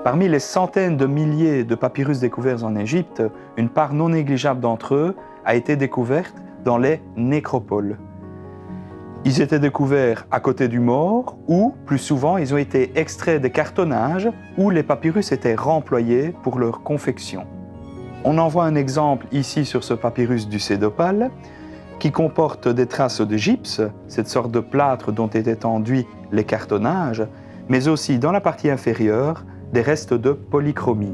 Parmi les centaines de milliers de papyrus découverts en Égypte, une part non négligeable d'entre eux a été découverte dans les nécropoles. Ils étaient découverts à côté du mort ou, plus souvent, ils ont été extraits des cartonnages où les papyrus étaient remployés pour leur confection. On en voit un exemple ici sur ce papyrus du Sédopale qui comporte des traces de gypse, cette sorte de plâtre dont étaient enduits les cartonnages, mais aussi dans la partie inférieure des restes de polychromie.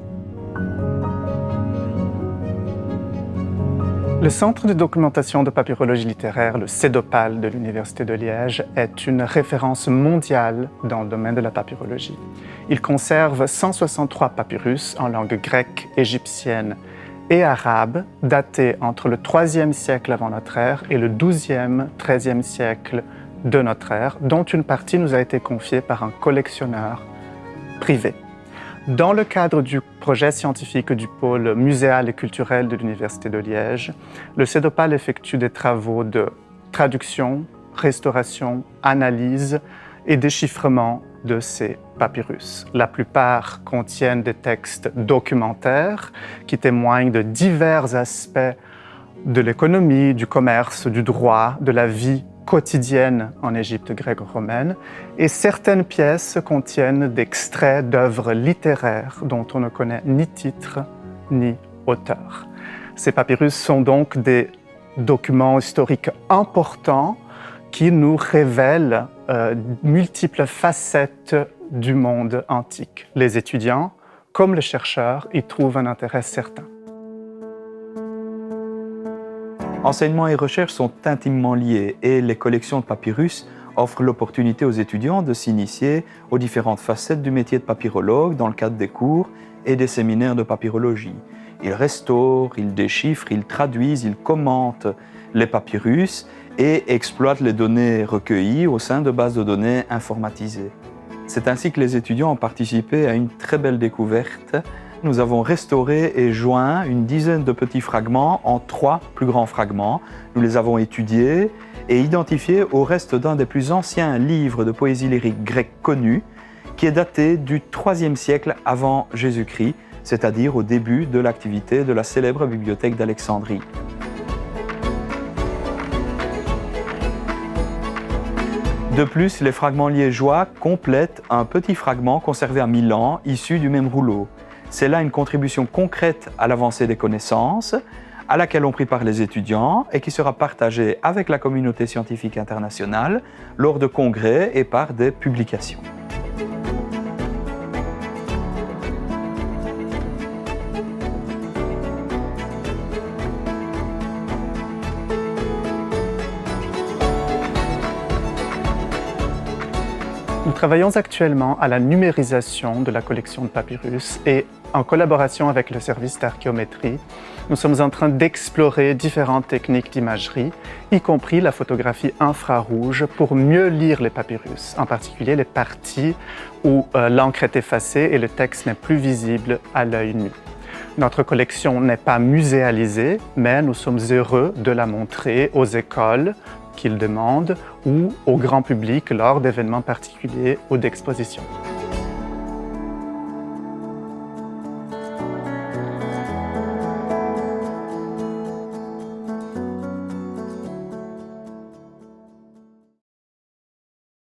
Le Centre de documentation de papyrologie littéraire, le Sédopale de l'Université de Liège, est une référence mondiale dans le domaine de la papyrologie. Il conserve 163 papyrus en langue grecque, égyptienne et arabe, datés entre le IIIe siècle avant notre ère et le XIIe, XIIIe siècle de notre ère, dont une partie nous a été confiée par un collectionneur privé. Dans le cadre du projet scientifique du pôle muséal et culturel de l'Université de Liège, le Sédopale effectue des travaux de traduction, restauration, analyse et déchiffrement de ces papyrus. La plupart contiennent des textes documentaires qui témoignent de divers aspects de l'économie, du commerce, du droit, de la vie quotidienne en Égypte gréco-romaine, et certaines pièces contiennent d'extraits d'œuvres littéraires dont on ne connaît ni titre ni auteur. Ces papyrus sont donc des documents historiques importants qui nous révèlent multiples facettes du monde antique. Les étudiants, comme les chercheurs, y trouvent un intérêt certain. Enseignement et recherche sont intimement liés et les collections de papyrus offrent l'opportunité aux étudiants de s'initier aux différentes facettes du métier de papyrologue dans le cadre des cours et des séminaires de papyrologie. Ils restaurent, ils déchiffrent, ils traduisent, ils commentent les papyrus et exploitent les données recueillies au sein de bases de données informatisées. C'est ainsi que les étudiants ont participé à une très belle découverte. Nous avons restauré et joint une dizaine de petits fragments en 3 plus grands fragments. Nous les avons étudiés et identifiés au reste d'un des plus anciens livres de poésie lyrique grecque connus, qui est daté du IIIe siècle avant Jésus-Christ, c'est-à-dire au début de l'activité de la célèbre bibliothèque d'Alexandrie. De plus, les fragments liégeois complètent un petit fragment conservé à Milan, issu du même rouleau. C'est là une contribution concrète à l'avancée des connaissances, à laquelle ont pris part les étudiants et qui sera partagée avec la communauté scientifique internationale lors de congrès et par des publications. Nous travaillons actuellement à la numérisation de la collection de papyrus et en collaboration avec le service d'archéométrie, nous sommes en train d'explorer différentes techniques d'imagerie, y compris la photographie infrarouge pour mieux lire les papyrus, en particulier les parties où l'encre est effacée et le texte n'est plus visible à l'œil nu. Notre collection n'est pas muséalisée, mais nous sommes heureux de la montrer aux écoles qu'ils demandent ou au grand public lors d'événements particuliers ou d'expositions.